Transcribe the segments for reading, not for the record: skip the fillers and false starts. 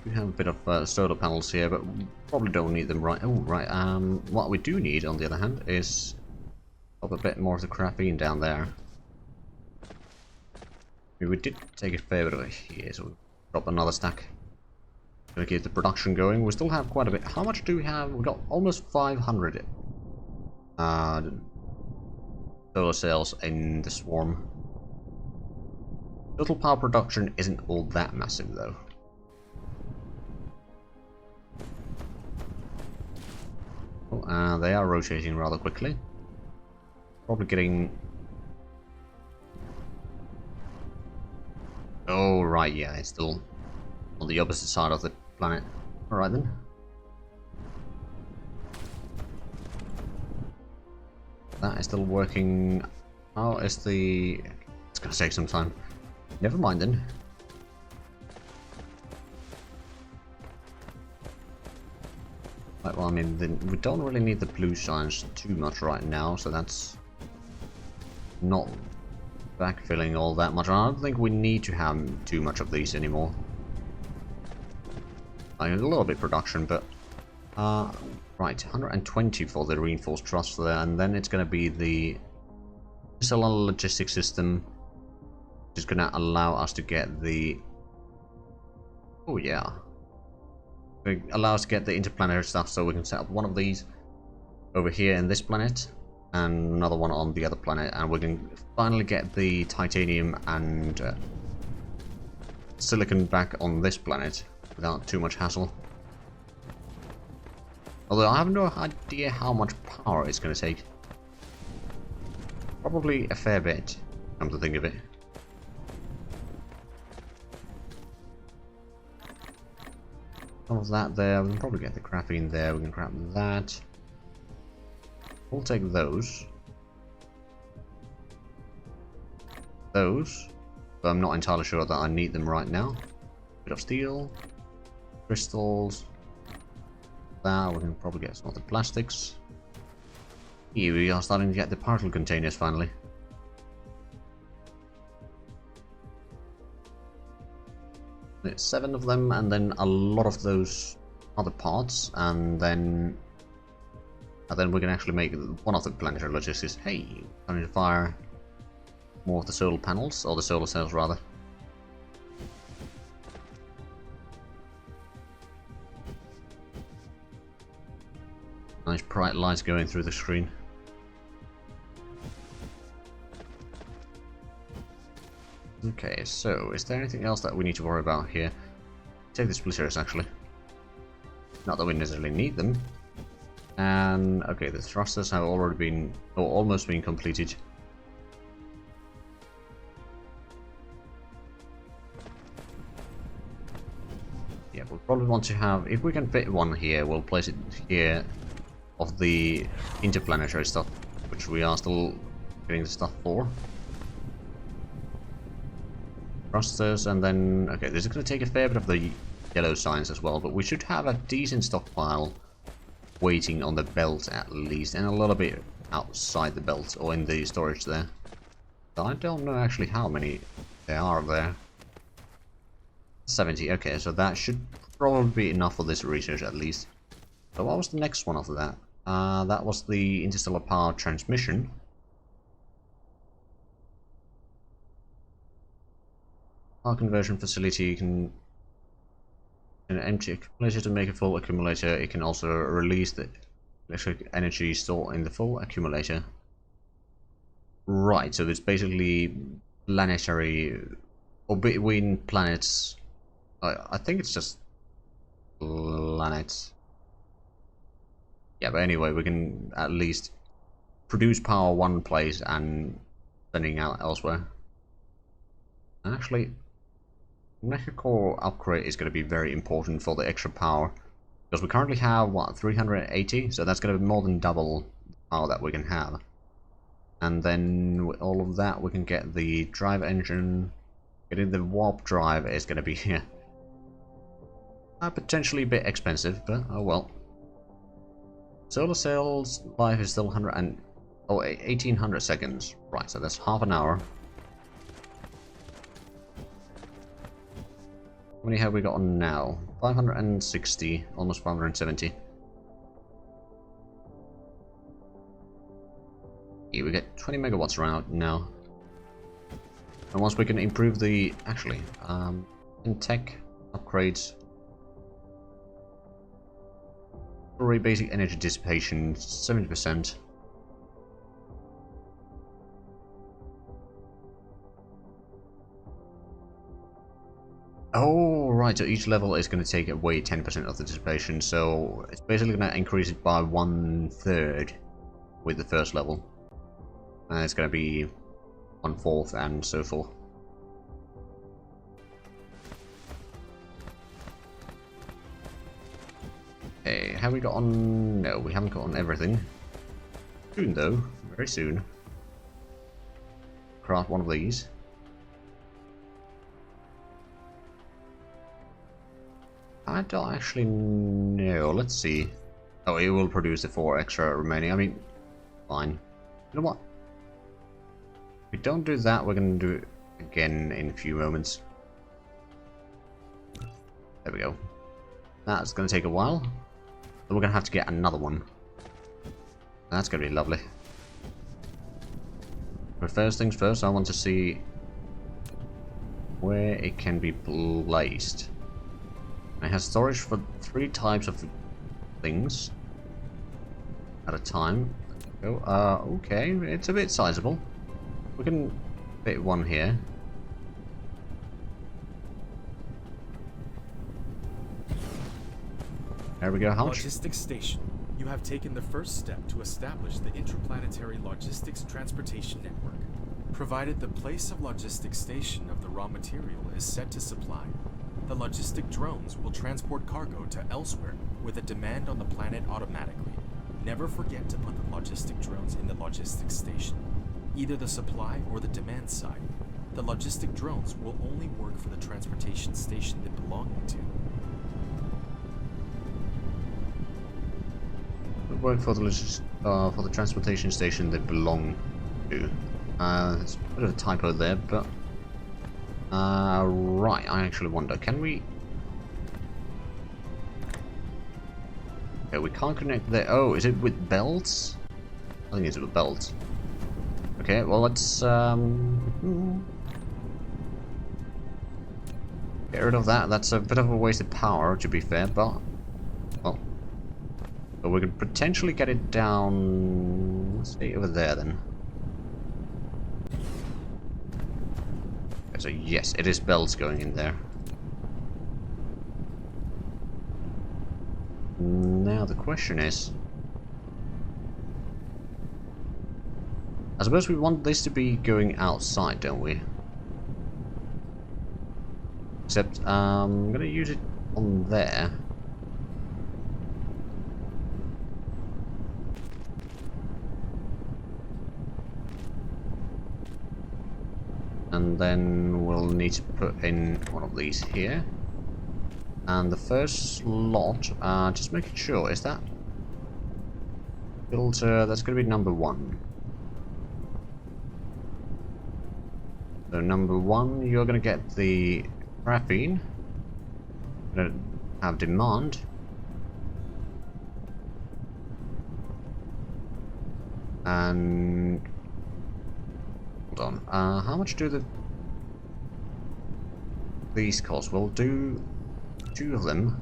We have a bit of solar panels here, but we probably don't need them right. Oh, right. What we do need, on the other hand, is a bit more of the graphene down there. We did take a fair bit of it here, so we'll drop another stack. Gonna keep the production going. We still have quite a bit. How much do we have? We got almost 500 solar cells in the swarm. Total power production isn't all that massive, though. Oh, they are rotating rather quickly. Probably getting... Oh, right, yeah, it's still on the opposite side of the planet. Alright then. That is still working. How is the... It's gonna take some time. Never mind then. Right, well, I mean, we don't really need the blue signs too much right now, so that's not backfilling all that much. I don't think we need to have too much of these anymore. I mean, a little bit production, but right, 120 for the reinforced truss there, and then it's going to be the cellular logistics system, which is going to allow us to get the... Oh yeah. Allow us to get the interplanetary stuff, so we can set up one of these over here in this planet, and another one on the other planet, and we can finally get the titanium and silicon back on this planet without too much hassle. Although I have no idea how much power it's going to take. Probably a fair bit, come to think of it. Some of that there, we can probably get the graphene there, we can grab that. We'll take those. Those. But I'm not entirely sure that I need them right now. Bit of steel. Crystals. That, we can probably get some of the plastics. Here we are starting to get the particle containers finally. It's 7 of them, and then a lot of those other parts, and then we can actually make one of the planetary logistics. Hey, time to fire more of the solar panels, or the solar cells rather. Nice bright lights going through the screen. Okay, so is there anything else that we need to worry about here? Take the splitters actually. Not that we necessarily need them. And okay, the thrusters have already been, or almost been completed. Yeah, we'll probably want to have, if we can fit one here, we'll place it here of the interplanetary stuff, which we are still getting the stuff for. Thrusters, and then, okay, this is going to take a fair bit of the yellow signs as well, but we should have a decent stockpile waiting on the belt at least, and a little bit outside the belt, or in the storage there. So I don't know actually how many there are there. 70, okay, so that should probably be enough for this research at least. So what was the next one after that? That was the interstellar power transmission. Power conversion facility can an empty accumulator to make a full accumulator. It can also release the electric energy stored in the full accumulator. Right, so it's basically planetary, or between planets. I think it's just planets. Yeah, but anyway, we can at least produce power one place and sending out elsewhere. Actually, Mecha Core upgrade is going to be very important for the extra power, because we currently have, what, 380, so that's going to be more than double the power that we can have. And then with all of that, we can get the drive engine. Getting the warp drive is going to be potentially a bit expensive, but oh well. Solar cells life is still 1800 seconds. Right, so that's half an hour. How many have we got on now? 560, almost 570. Yeah, we get 20 megawatts around now. And once we can improve the, actually, in tech upgrades, for basic energy dissipation, 70%. Oh, right, so each level is going to take away 10% of the dissipation, so it's basically going to increase it by 1/3 with the first level. And it's going to be 1/4 and so forth. Okay, have we got on? No, we haven't got on everything. Soon though, very soon. Craft one of these. I don't actually know. Let's see. Oh, it will produce the 4 extra remaining. I mean, fine. You know what? If we don't do that, we're going to do it again in a few moments. There we go. That's going to take a while. Then we're going to have to get another one. That's going to be lovely. But first things first, I want to see where it can be placed. It has storage for 3 types of things at a time. Okay, it's a bit sizable. We can fit one here. There we go. How much? Logistics station. You have taken the first step to establish the interplanetary logistics transportation network. Provided the place of logistics station of the raw material is set to supply, the logistic drones will transport cargo to elsewhere with a demand on the planet automatically. Never forget to put the logistic drones in the logistics station, either the supply or the demand side. The logistic drones will only work for the transportation station they belong to. Work for the transportation station they belong to. There's a bit of a typo there, but right. I actually wonder, can we? Okay, we can't connect there. Oh, is it with belts? I think it's with belts. Okay, well let's get rid of that. That's a bit of a waste of power, to be fair, but well. But we could potentially get it down. Let's see over there then. Okay, so yes, it is belts going in there. Now the question is, I suppose we want this to be going outside, don't we? Except I'm gonna use it on there. And then we'll need to put in one of these here. And the first slot, just making sure, is that filter? That's going to be number 1. So number 1, you're going to get the graphene. Going to have demand. And hold on. How much do these cost? We'll do 2 of them,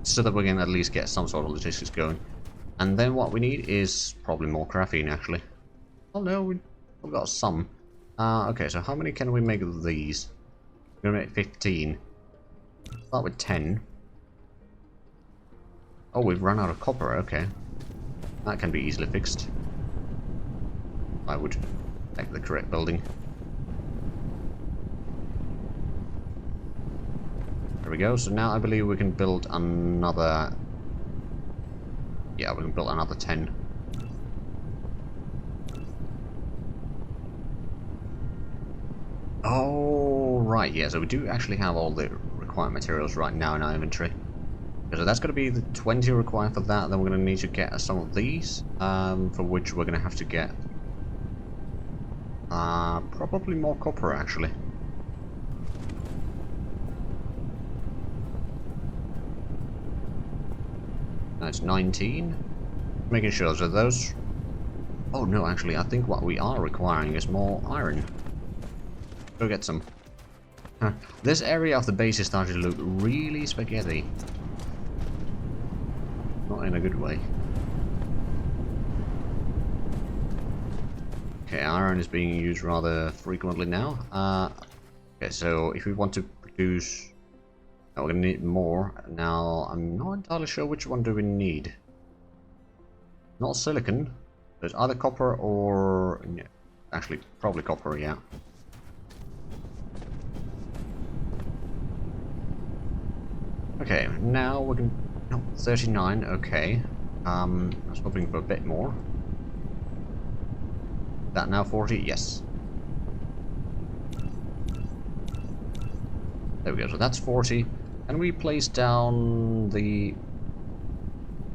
so that we can at least get some sort of logistics going. And then what we need is probably more graphene, actually. Oh no, we've got some. Okay, so how many can we make of these? We're gonna make 15. Start with 10. Oh, we've run out of copper. Okay, that can be easily fixed. I would take the correct building. There we go. So now I believe we can build another. Yeah, we can build another 10. Oh, right. Yeah, so we do actually have all the required materials right now in our inventory. So that's going to be the 20 required for that. Then we're going to need to get some of these, for which we're going to have to get probably more copper, actually. That's 19. Making sure, so those... Oh no, actually, I think what we are requiring is more iron. Go get some. Huh. This area of the base is starting to look really spaghetti. Not in a good way. Okay, iron is being used rather frequently now. Okay, so if we want to produce... Now we're going to need more. Now, I'm not entirely sure which one do we need. Not silicon. There's either copper or... Yeah, actually, probably copper, yeah. Okay, now we're going to... No, 39, okay. I was hoping for a bit more. That now 40? Yes. There we go, so that's 40. Can we place down the...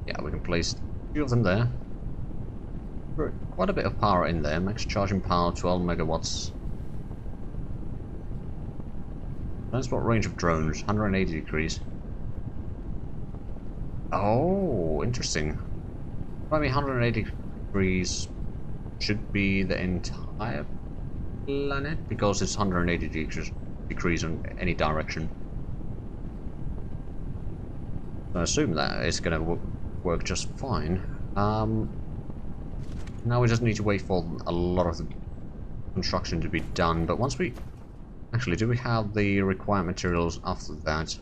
Yeah, we can place a few of them there. Quite a bit of power in there. Max charging power, 12 megawatts. Transport range of drones, 180 degrees. Oh, interesting. Probably 180 degrees should be the entire planet, because it's 180 degrees in any direction. I assume that it's going to work just fine. Now we just need to wait for a lot of the construction to be done, but once we... Actually, do we have the required materials after that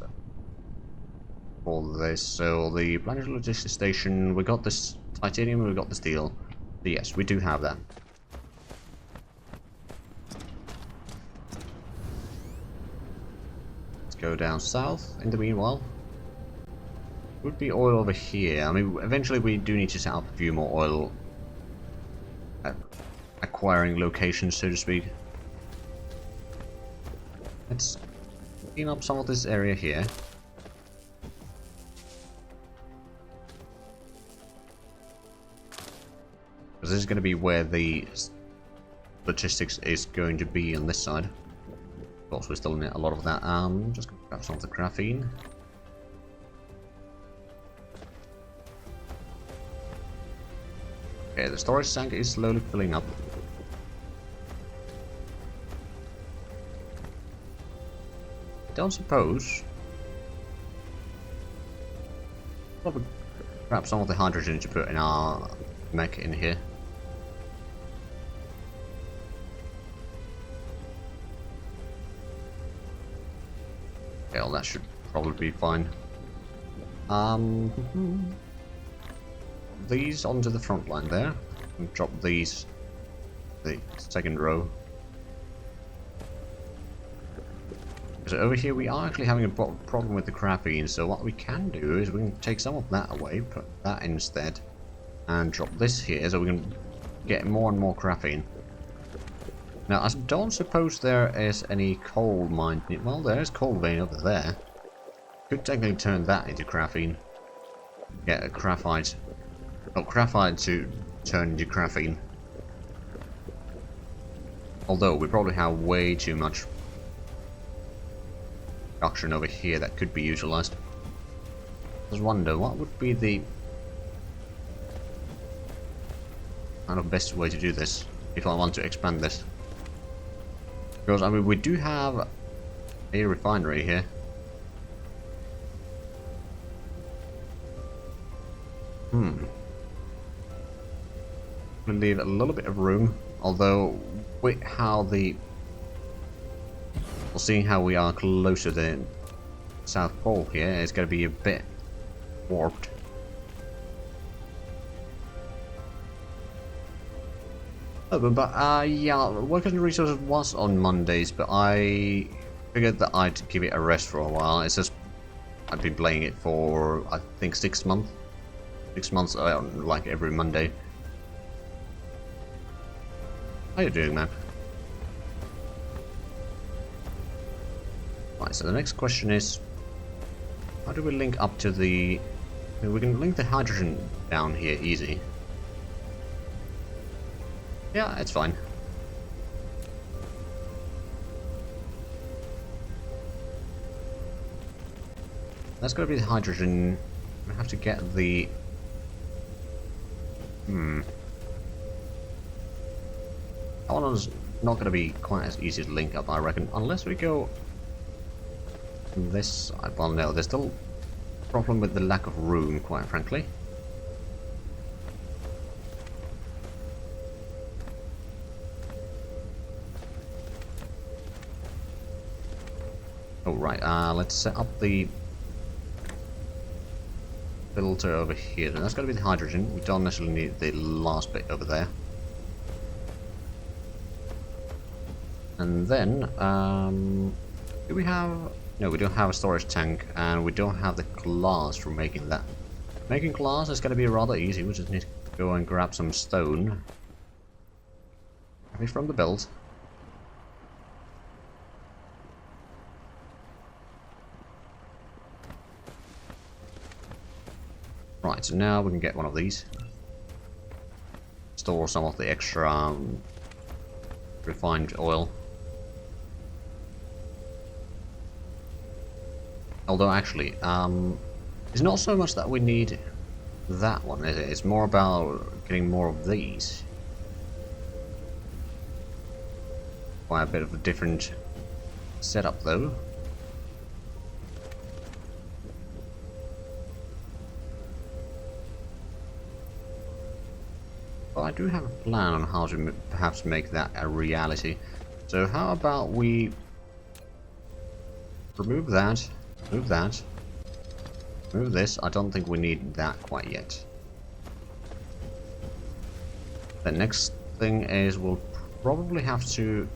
for this? So the planetary logistics station, we got this titanium, we got the steel. Yes, we do have that. Let's go down south in the meanwhile. Would be oil over here. I mean, eventually we do need to set up a few more oil acquiring locations, so to speak. Let's clean up some of this area here. Because this is going to be where the logistics is going to be on this side. Of course, we still need a lot of that. Just going to grab some of the graphene. Okay, the storage tank is slowly filling up. I don't suppose... Probably grab some of the hydrogen to put in our mech in here. Okay, well, that should probably be fine. These onto the front line there, and drop these the second row. So over here we are actually having a problem with the graphene, so what we can do is we can take some of that away, put that instead, and drop this here so we can get more and more graphene. Now I don't suppose there is any coal mine. Well, there is coal vein over there. Could technically turn that into graphene. Get a graphite. Oh, graphite to turn into graphene. Although we probably have way too much production over here that could be utilized. I just wonder what would be the kind of best way to do this if I want to expand this. Because I mean we do have a refinery here. We'll leave a little bit of room, although with how the... Well, seeing how we are closer to the South Pole here, it's going to be a bit warped. Oh, but yeah, Workers and Resources was on Mondays, but I figured that I'd give it a rest for a while. It's just I've been playing it for I think 6 months. 6 months, like every Monday. How you doing, man? Right, so the next question is, how do we link up to the... We can link the hydrogen down here easy. Yeah, it's fine. That's gonna be the hydrogen I have to get the... That one's not going to be quite as easy to link up, I reckon, unless we go this side. Well, no, there's still a problem with the lack of room, quite frankly. Oh, right, let's set up the filter over here. And that's going to be the hydrogen. We don't necessarily need the last bit over there. And then, do we have... No, we don't have a storage tank, and we don't have the glass for making that. Making glass is going to be rather easy. We just need to go and grab some stone. Maybe from the build. Right, so now we can get one of these. Store some of the extra refined oil. Although actually, it's not so much that we need that one, is it? It's more about getting more of these. Quite a bit of a different setup though. But I do have a plan on how to perhaps make that a reality. So how about we remove that, remove that, remove this. I don't think we need that quite yet. The next thing is we'll probably have to...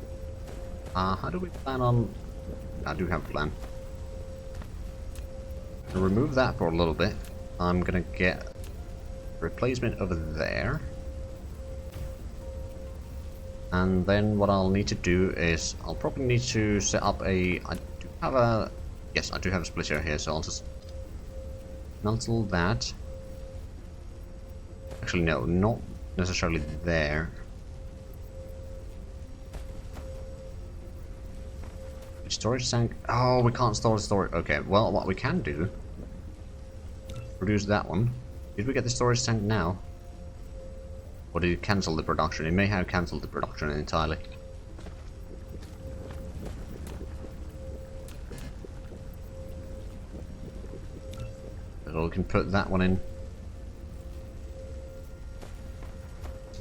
how do we plan on... I do have a plan. To remove that for a little bit. I'm gonna get replacement over there. And then what I'll need to do is I'll probably need to set up a... I do have a... Yes, I do have a splitter here, so I'll just cancel that. Actually, no, not necessarily there. Storage tank. Oh, we can't store the storage. Okay, well, what we can do... Produce that one. Did we get the storage tank now? Or did it cancel the production? It may have cancelled the production entirely. So we can put that one in.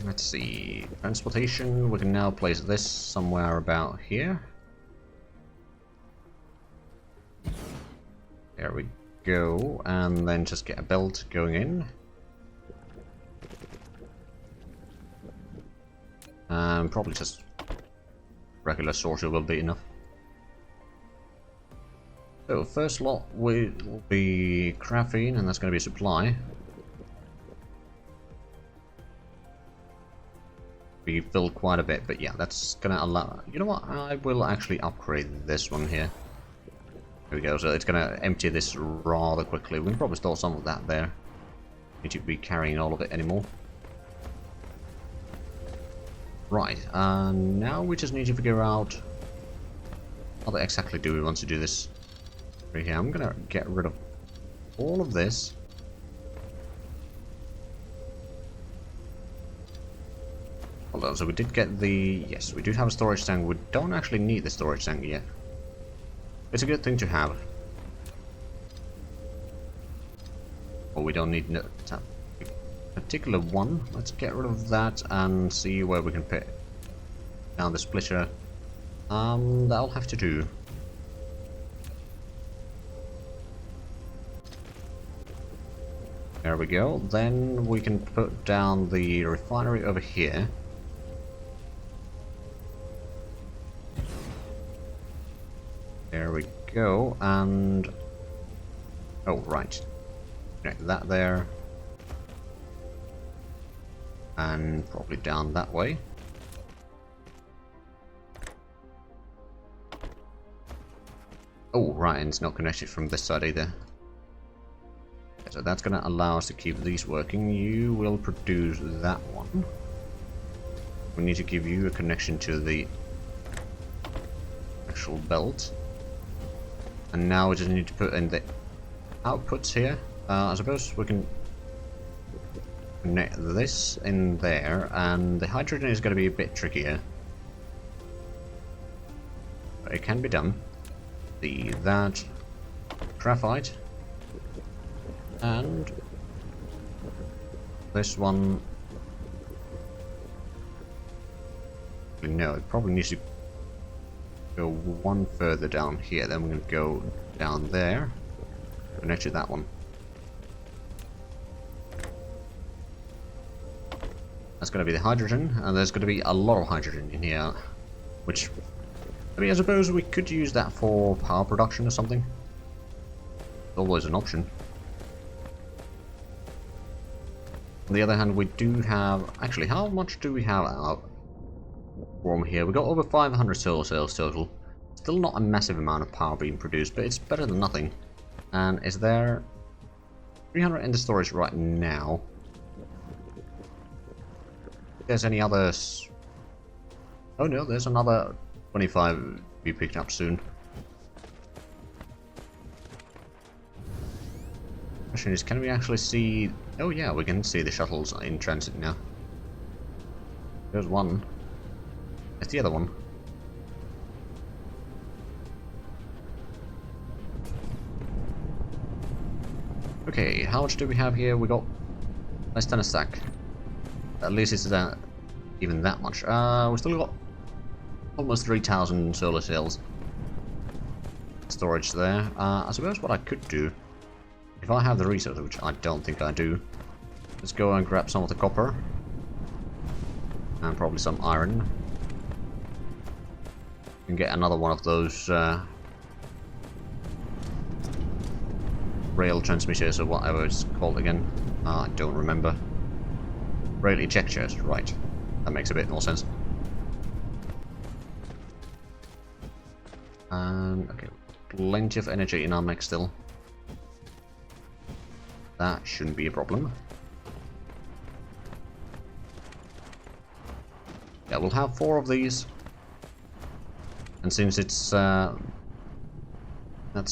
Let's see. Transportation. We can now place this somewhere about here. There we go. And then just get a belt going in. Probably just regular sorter will be enough. So first lot will be graphene, and that's going to be a supply. We filled quite a bit, but yeah, that's going to allow... You know what? I will actually upgrade this one here. There we go. So it's going to empty this rather quickly. We can probably store some of that there. Need to be carrying all of it anymore. Right, now we just need to figure out how exactly do we want to do this. Right here, I'm gonna get rid of all of this. Hold on, so we did get the... Yes, we do have a storage tank. We don't actually need the storage tank yet. It's a good thing to have. But we don't need no particular one. Let's get rid of that and see where we can put down the splitter. That'll have to do. There we go. Then we can put down the refinery over here. There we go. And oh, right. Connect that there. And probably down that way. Oh, right, and it's not connected from this side either. Okay, so that's going to allow us to keep these working. You will produce that one. We need to give you a connection to the actual belt. And now we just need to put in the outputs here. I suppose we can connect this in there, and the hydrogen is going to be a bit trickier. But it can be done. That graphite, and this one. No, it probably needs to go one further down here. Then we're going to go down there, connect to that one. That's going to be the hydrogen, and there's going to be a lot of hydrogen in here, which, I mean, I suppose we could use that for power production or something. It's always an option. On the other hand, we do have, actually, how much do we have out from here? We got over 500 solar cells total. Still not a massive amount of power being produced, but it's better than nothing. And is there 300 in the storage right now? There's any others? Oh no, there's another 25 to be picked up soon. Question is, can we actually see? Oh yeah, we can see the shuttles in transit now. There's one. There's the other one. Okay, how much do we have here? We got less than a stack. At least it's even that much. We still got almost 3,000 solar cells storage there. I suppose what I could do, if I have the resources, which I don't think I do, let's go and grab some of the copper and probably some iron and get another one of those rail transmitters or whatever it's called again. I don't remember. Rail ejectors, right. That makes a bit more sense. And, okay, plenty of energy in our mech still. That shouldn't be a problem. Yeah, we'll have 4 of these. And since it's, that's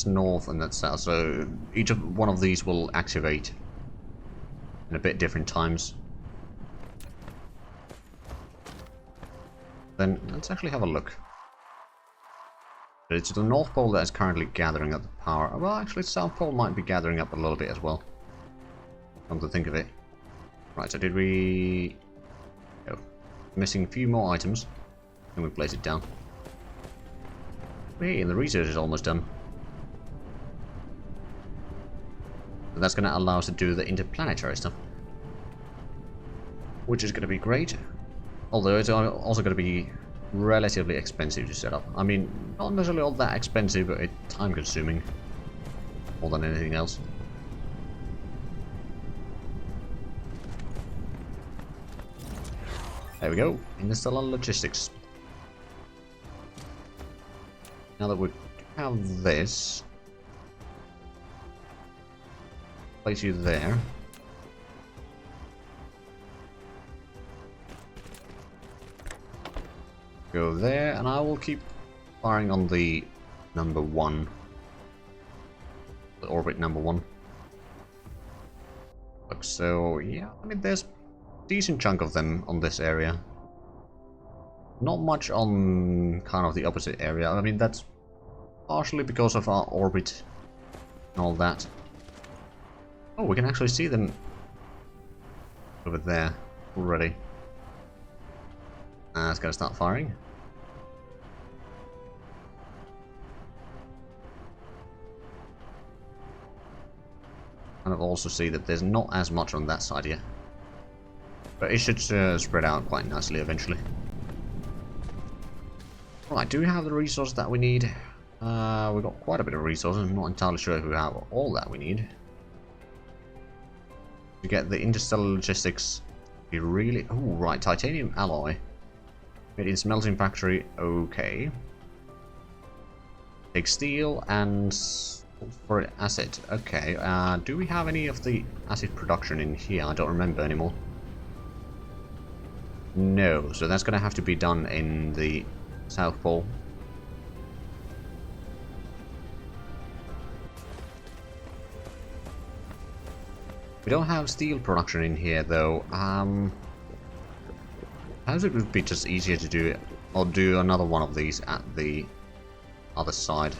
north and that's south, so each of one of these will activate in a bit different times. Then let's actually have a look. It's the North Pole that is currently gathering up the power. Well, actually, South Pole might be gathering up a little bit as well. Come to think of it. Right, so did we... Oh, missing a few more items. Can we place it down? Hey, and the research is almost done. So that's going to allow us to do the interplanetary stuff. Which is going to be great. Although it's also going to be relatively expensive to set up. I mean, not necessarily all that expensive, but it's time consuming more than anything else. There we go, interstellar logistics. Now that we have this, place you there. Go there, and I will keep firing on the number 1. The orbit number 1. Look, so yeah, I mean there's a decent chunk of them on this area. Not much on kind of the opposite area. I mean that's partially because of our orbit and all that. Oh, we can actually see them over there already. It's gonna start firing. And I've also see that there's not as much on that side yet. But it should spread out quite nicely eventually. Right, do we have the resources that we need? We've got quite a bit of resources. I'm not entirely sure if we have all that we need. To get the interstellar logistics, we really... Oh, right, titanium alloy. Made in smelting factory, okay. Take steel and... for acid, okay. Do we have any of the acid production in here? I don't remember anymore. No, so that's gonna have to be done in the South Pole. We don't have steel production in here though. Perhaps it would be just easier to do it, or do another one of these at the other side.